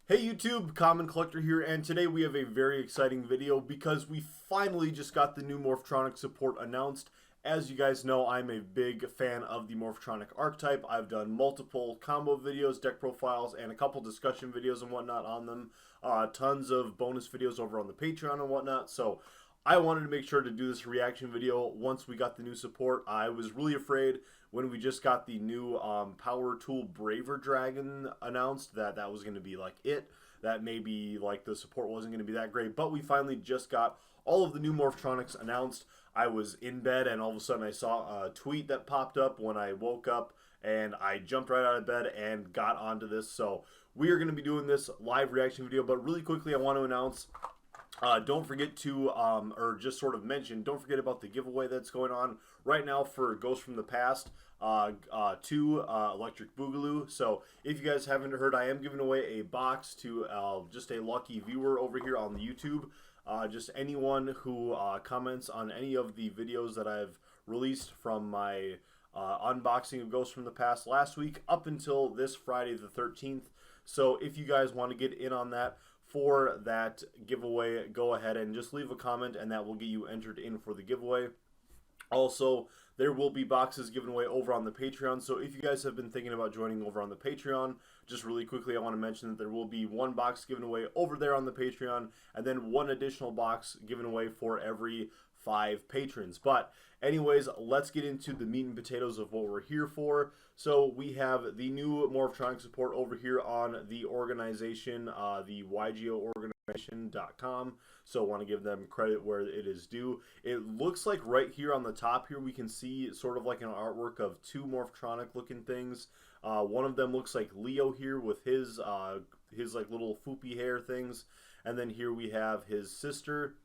Hey YouTube, Common Collector here, and today we have a very exciting video because we finally just got the new Morphtronic support announced. As you guys know, I'm a big fan of the Morphtronic archetype. I've done multiple combo videos, deck profiles, and a couple discussion videos and whatnot on them. Tons of bonus videos over on the Patreon and whatnot, so I wanted to make sure to do this reaction video once we got the new support. I was really afraid when we just got the new Power Tool Braver Dragon announced that was going to be like that maybe like the support wasn't going to be that great, but we finally just got all of the new Morphtronics announced. I was in bed and all of a sudden I saw a tweet that popped up when I woke up, and I jumped right out of bed and got onto this. So we are going to be doing this live reaction video, but really quickly I want to announce, don't forget to, or just sort of mention, don't forget about the giveaway that's going on right now for Ghost from the Past to Electric Boogaloo. So if you guys haven't heard, I am giving away a box to just a lucky viewer over here on the YouTube. Just anyone who comments on any of the videos that I've released from my unboxing of Ghost from the Past last week up until this Friday the 13th. So if you guys want to get in on that, for that giveaway, go ahead and just leave a comment and that will get you entered in for the giveaway. Also, there will be boxes given away over on the Patreon, so if you guys have been thinking about joining over on the Patreon, just really quickly I want to mention that there will be one box given away over there on the Patreon, and then one additional box given away for every 5 patrons. But anyways, let's get into the meat and potatoes of what we're here for. So we have the new Morphtronic support over here on the organization, the YGO organization.com. So I want to give them credit where it is due. It looks like right here on the top here we can see sort of like an artwork of 2 Morphtronic looking things. One of them looks like Leo here with his like little foopy hair things, and then here we have his sister.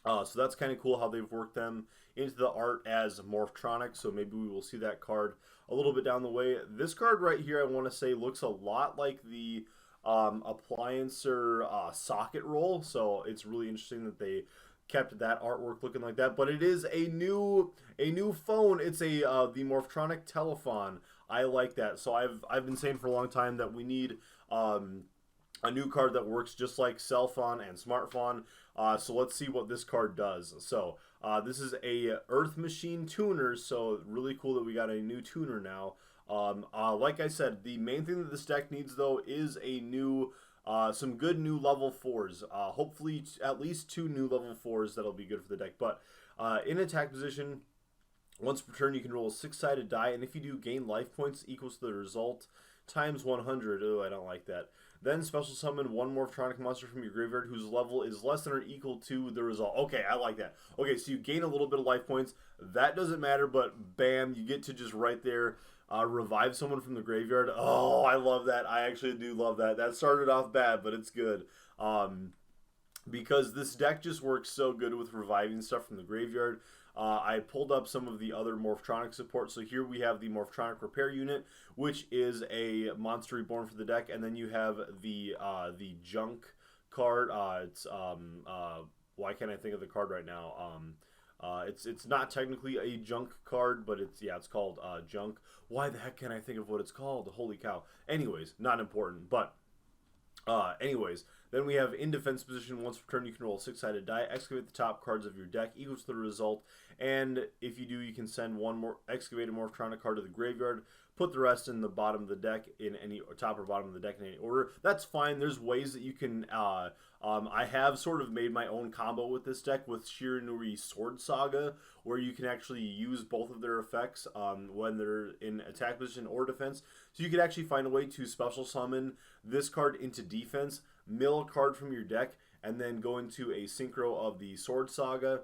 So that's kind of cool how they've worked them into the art as Morphtronic, so maybe we will see that card a little bit down the way. This card right here, I want to say, looks a lot like the appliancer socket roll, so it's really interesting that they kept that artwork looking like that. But it is a new phone. It's a the Morphtronic Telephone. I like that. So I've been saying for a long time that we need a new card that works just like cell phone and smartphone. So let's see what this card does. So this is a Earth Machine tuner, so really cool that we got a new tuner now. Like I said, the main thing that this deck needs though is a new, some good new level 4s. Hopefully at least 2 new level 4s that'll be good for the deck. But in attack position, once per turn you can roll a 6-sided die, and if you do, gain life points equals to the result times 100. Oh, I don't like that. Then special summon 1 Morphtronic monster from your graveyard whose level is less than or equal to the result. Okay, I like that. Okay, so you gain a little bit of life points. That doesn't matter, but bam, you get to just right there revive someone from the graveyard. Oh, I love that. I actually do love that. That started off bad, but it's good. Because this deck just works so good with reviving stuff from the graveyard. I pulled up some of the other Morphtronic support. So here we have the Morphtronic Repair Unit, which is a monster reborn for the deck, and then you have the Junk card. Why can't I think of the card right now? It's not technically a Junk card, but it's called Junk. Why the heck can't I think of what it's called? Holy cow. Anyways, not important, but anyways, then we have in defense position. Once per turn, you can roll a 6-sided die, excavate the top cards of your deck equals to the result, and if you do, you can send 1 more excavated Morphtronic card to the graveyard. Put the rest in the bottom of the deck in any top or bottom of the deck in any order. That's fine. There's ways that you can. I have sort of made my own combo with this deck with Shiranui Sword Saga, where you can actually use both of their effects when they're in attack position or defense. So you could actually find a way to special summon this card into defense, mill a card from your deck, and then go into a synchro of the Sword Saga,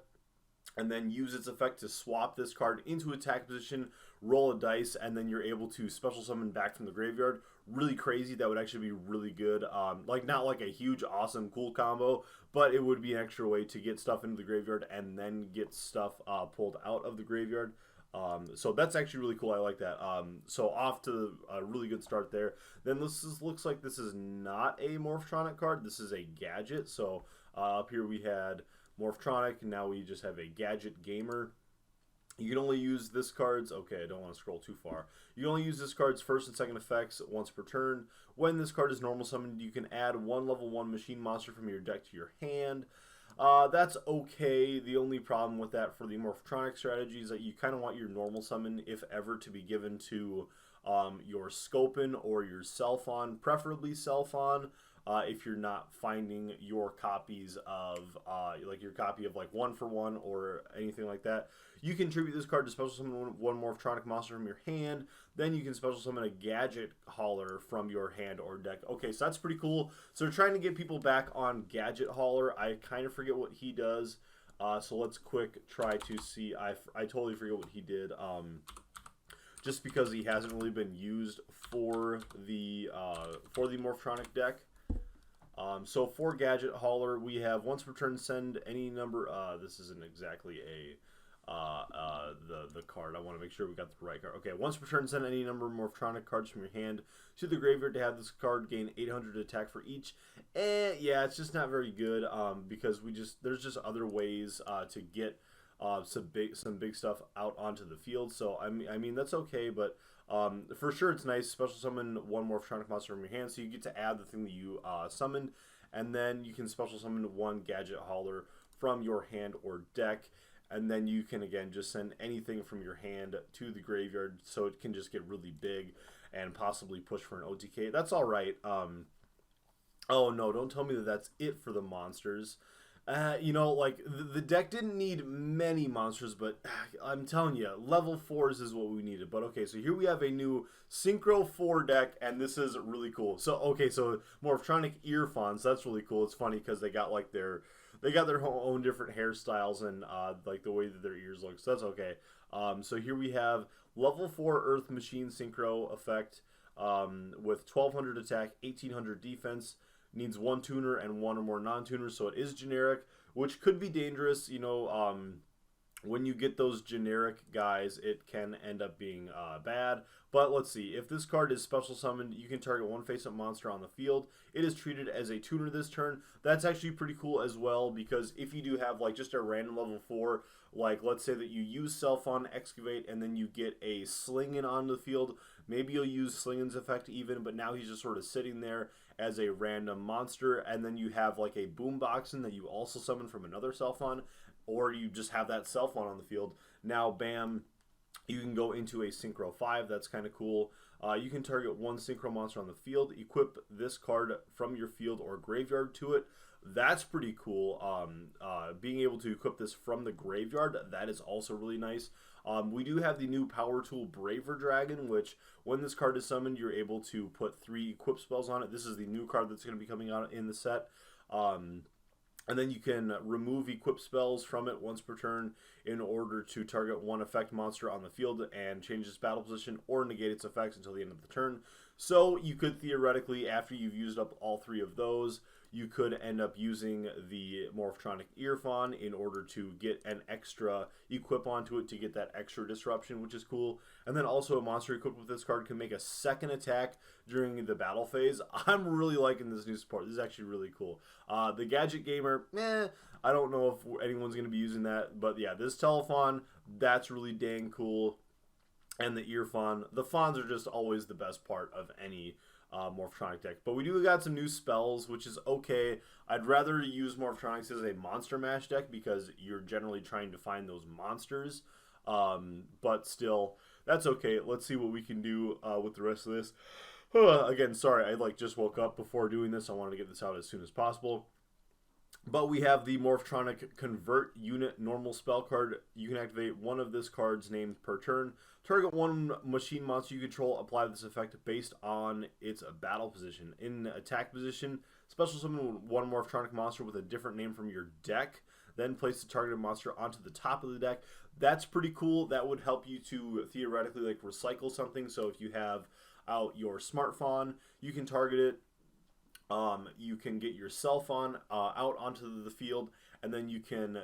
and then use its effect to swap this card into attack position, roll a dice, and then you're able to special summon back from the graveyard. Really crazy. That would actually be really good. Like, not like a huge, awesome, cool combo, but it would be an extra way to get stuff into the graveyard and then get stuff pulled out of the graveyard. So that's actually really cool. I like that. So off to a really good start there. Then looks like this is not a Morphtronic card. This is a gadget. So up here we had Morphtronic, and now we just have a Gadget Gamer. You can only use this card's, okay, I don't want to scroll too far. You can only use this card's first and second effects once per turn. When this card is normal summoned, you can add one level 1 machine monster from your deck to your hand. That's okay. The only problem with that for the Morphtronic strategy is that you kind of want your normal summon, if ever, to be given to your Scopin or your Selfon, preferably Selfon. If you're not finding your copies of, like your copy of like 1-for-1 or anything like that, you can tribute this card to special summon one Morphtronic monster from your hand. Then you can special summon a Gadget Hauler from your hand or deck. Okay, so that's pretty cool. So they're trying to get people back on Gadget Hauler. I kind of forget what he does. So let's quick try to see. I totally forget what he did. Just because he hasn't really been used for the Morphtronic deck. So for Gadget Hauler, we have once per turn send any number. This isn't exactly the card. I want to make sure we got the right card. Okay, once per turn send any number of Morphtronic cards from your hand to the graveyard to have this card gain 800 attack for each. Yeah, it's just not very good because there's just other ways to get some big stuff out onto the field. So I mean that's okay, but for sure it's nice. Special summon one Morphtronic monster from your hand, so you get to add the thing that you summoned, and then you can special summon one Gadget Hauler from your hand or deck, and then you can again just send anything from your hand to the graveyard, so it can just get really big and possibly push for an OTK. That's all right. Oh no, don't tell me that that's it for the monsters. You know, like, the deck didn't need many monsters, but I'm telling you, level 4s is what we needed. But okay, so here we have a new Synchro 4 deck, and this is really cool. So, okay, so Morphtronic Earphones, that's really cool. It's funny because they got, like, their own different hairstyles and, like, the way that their ears look. So that's okay. So here we have level 4 Earth Machine Synchro effect with 1200 attack, 1800 defense. Needs one tuner and one or more non-tuners, so it is generic, which could be dangerous. You know, when you get those generic guys, it can end up being bad. But let's see. If this card is special summoned, you can target one face-up monster on the field. It is treated as a tuner this turn. That's actually pretty cool as well, because if you do have like just a random level 4, like let's say that you use Selfon Excavate and then you get a Slingin on the field, maybe you'll use Slingin's effect even, but now he's just sort of sitting there as a random monster, and then you have like a Boomboxin that you also summon from another Selfon, or you just have that Selfon on the field. Now, bam, you can go into a Synchro 5. That's kind of cool. You can target one Synchro monster on the field, equip this card from your field or graveyard to it. That's pretty cool. Being able to equip this from the graveyard, that is also really nice. We do have the new power tool Braver Dragon, which when this card is summoned, you're able to put 3 equip spells on it. This is the new card that's going to be coming out in the set. And then you can remove equip spells from it once per turn in order to target one effect monster on the field and change its battle position or negate its effects until the end of the turn. So you could theoretically, after you've used up all 3 of those, you could end up using the Morphtronic Earphone in order to get an extra equip onto it to get that extra disruption, which is cool. And then also a monster equipped with this card can make a second attack during the battle phase. I'm really liking this new support. This is actually really cool. The Gadget Gamer, I don't know if anyone's going to be using that. But yeah, this Telephone, that's really dang cool. And the Earphone. The Fawns are just always the best part of any Morphtronic deck. But we do got some new spells, which is okay. I'd rather use Morphtronics as a Monster Mash deck because you're generally trying to find those monsters. But still, that's okay. Let's see what we can do with the rest of this. Again, sorry, I just woke up before doing this. I wanted to get this out as soon as possible. But we have the Morphtronic Convert Unit normal spell card. You can activate one of this card's named per turn. Target one machine monster you control. Apply this effect based on its battle position. In attack position, special summon one Morphtronic monster with a different name from your deck. Then place the targeted monster onto the top of the deck. That's pretty cool. That would help you to theoretically like recycle something. So if you have out your smartphone, you can target it. You can get your Selfon out onto the field, and then you can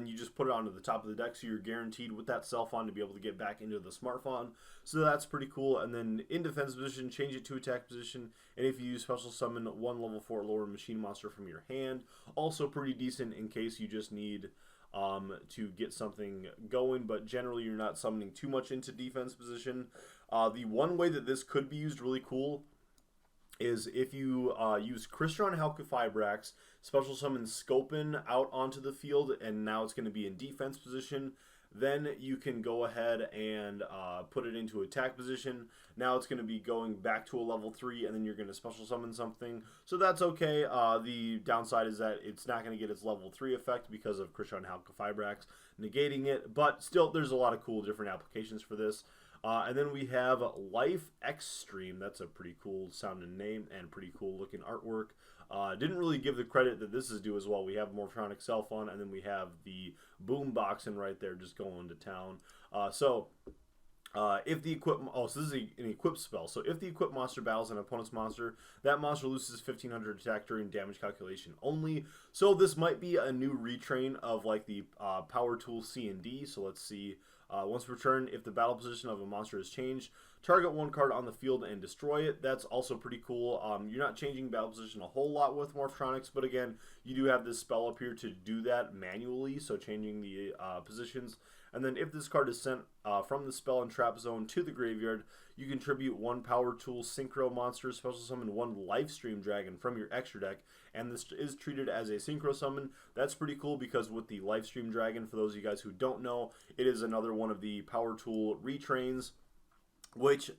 you just put it onto the top of the deck, so you're guaranteed with that Selfon to be able to get back into the smartphone. So that's pretty cool. And then in defense position, change it to attack position, and if you use special summon one level 4 lower machine monster from your hand, also pretty decent in case you just need to get something going, but generally you're not summoning too much into defense position. The one way that this could be used really cool is if you use Crystron Halqifibrax, special summon Scopin out onto the field, and now it's going to be in defense position. Then you can go ahead and put it into attack position. Now it's going to be going back to a level 3, and then you're going to special summon something. So that's okay. The downside is that it's not going to get its level 3 effect because of Crystron Halqifibrax negating it. But still, there's a lot of cool different applications for this. And then we have Life Extreme. That's a pretty cool sounding name and pretty cool looking artwork. Didn't really give the credit that this is due as well. We have Morphtronic Self-On, and then we have the Boomboxing right there just going to town. If the equip... Oh, so this is an equip spell. So if the equip monster battles an opponent's monster, that monster loses 1500 attack during damage calculation only. So this might be a new retrain of like the Power Tool C and D. So let's see... once per turn, if the battle position of a monster is changed, target one card on the field and destroy it. That's also pretty cool. You're not changing battle position a whole lot with Morphtronics, but again, you do have this spell up here to do that manually, so changing the positions. And then if this card is sent from the spell and trap zone to the graveyard, you contribute one Power Tool Synchro monster, special summon one Lifestream Dragon from your extra deck, and this is treated as a Synchro summon. That's pretty cool because with the Lifestream Dragon, for those of you guys who don't know, it is another one of the Power Tool retrains, which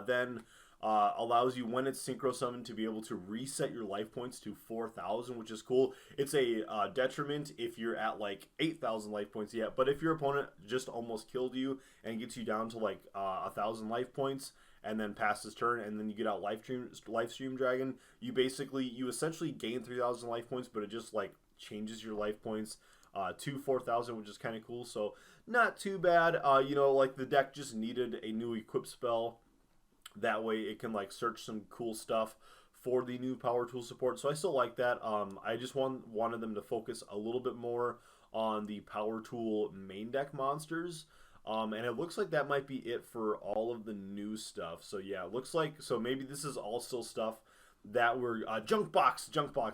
then allows you, when it's Synchro summoned, to be able to reset your life points to 4,000, which is cool. It's a detriment if you're at like 8,000 life points yet, but if your opponent just almost killed you and gets you down to like 1,000 life points and then passes turn, and then you get out Lifestream Dragon, you essentially gain 3,000 life points, but it just like changes your life points to 4,000, which is kind of cool. So not too bad. You know, like the deck just needed a new equip spell. That way it can like search some cool stuff for the new Power Tool support. So I still like that. I just wanted them to focus a little bit more on the Power Tool main deck monsters. And it looks like that might be it for all of the new stuff. So yeah, it looks like, so maybe this is all still stuff that were junk box.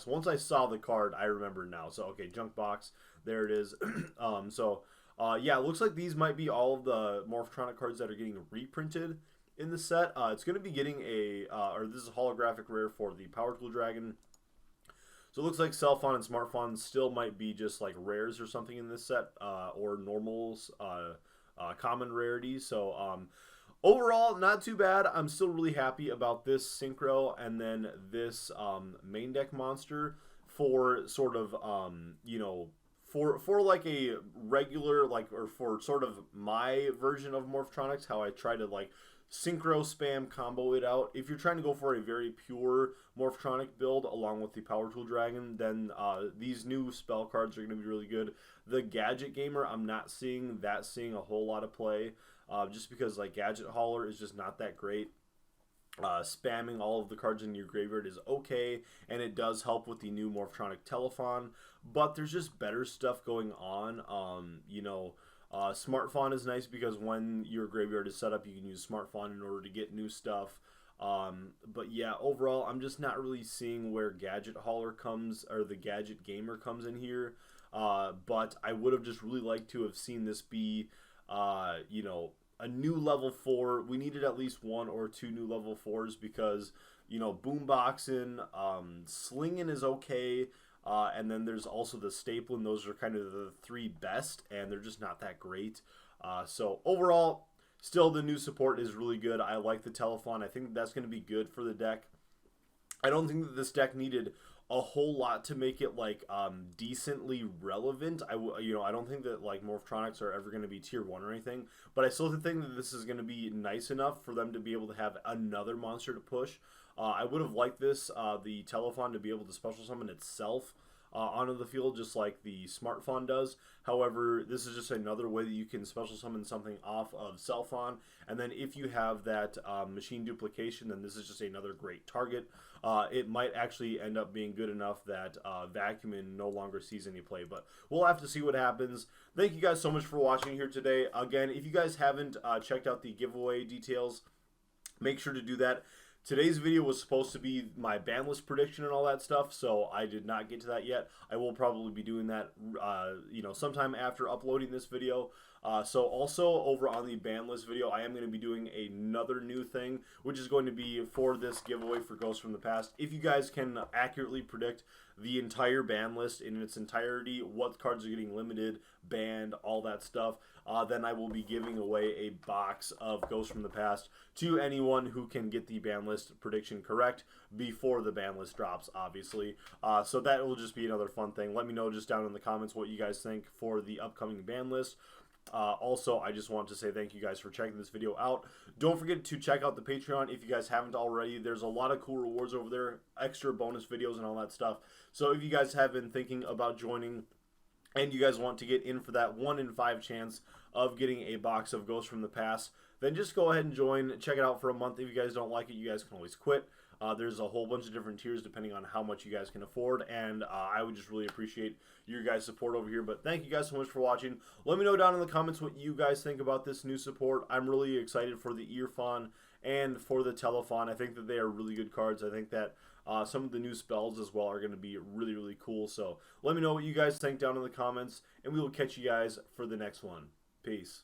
Once I saw the card, I remember now. So okay, junk box, there it is. Yeah, it looks like these might be all of the Morphtronic cards that are getting reprinted in the set. It's going to be getting or this is a holographic rare for the Power Tool Dragon. So it looks like Self-On and Smartphone still might be just like rares or something in this set, or normals, common rarities. So overall, not too bad. I'm still really happy about this Synchro and then this main deck monster for sort of, you know, for like a regular, like, or for sort of my version of Morphtronics, how I try to like Synchro spam combo it out. If you're trying to go for a very pure Morphtronic build along with the Power Tool Dragon, then these new spell cards are going to be really good. The Gadget Gamer, I'm not seeing a whole lot of play, just because like Gadget Hauler is just not that great. Spamming all of the cards in your graveyard is okay, and it does help with the new Morphtronic Telephon, but there's just better stuff going on. You know, Smartphone is nice because when your graveyard is set up, you can use Smartphone in order to get new stuff. But yeah, overall, I'm just not really seeing where Gadget Hauler comes, or the Gadget Gamer comes in here. But I would have just really liked to have seen this be, you know, a new level 4. We needed at least 1 or 2 new level 4s because, you know, Boomboxing, Slinging is okay. And then there's also the Stapling. Those are kind of the 3 best, and they're just not that great. So overall, still the new support is really good. I like the Telephone. I think that's going to be good for the deck. I don't think that this deck needed a whole lot to make it like decently relevant. I don't think that like Morphtronics are ever going to be tier 1 or anything, but I still think that this is going to be nice enough for them to be able to have another monster to push. I would have liked this, the Telephone, to be able to special summon itself onto the field, just like the Smartphone does. However, this is just another way that you can special summon something off of Self-On, and then if you have that machine duplication, then this is just another great target. It might actually end up being good enough that Vacuumin no longer sees any play, but we'll have to see what happens. Thank you guys so much for watching here today. Again, if you guys haven't checked out the giveaway details, make sure to do that. Today's video was supposed to be my ban list prediction and all that stuff, so I did not get to that yet. I will probably be doing that, sometime after uploading this video. So also over on the ban list video, I am going to be doing another new thing, which is going to be for this giveaway for Ghosts from the Past. If you guys can accurately predict the entire ban list in its entirety, what cards are getting limited, banned, all that stuff, then I will be giving away a box of Ghosts from the Past to anyone who can get the ban list prediction correct before the ban list drops, obviously. So that will just be another fun thing. Let me know just down in the comments what you guys think for the upcoming ban list. Also, I just want to say thank you guys for checking this video out. Don't forget to check out the Patreon if you guys haven't already. There's a lot of cool rewards over there, extra bonus videos and all that stuff. So if you guys have been thinking about joining and you guys want to get in for that 1 in 5 chance of getting a box of Ghosts from the Past, then just go ahead and join. Check it out for a month. If you guys don't like it, you guys can always quit. There's a whole bunch of different tiers depending on how much you guys can afford, and I would just really appreciate your guys' support over here. But thank you guys so much for watching. Let me know down in the comments what you guys think about this new support. I'm really excited for the Earphon and for the Telephon. I think that they are really good cards. I think that some of the new spells as well are going to be really, really cool. So let me know what you guys think down in the comments, and we will catch you guys for the next one. Peace.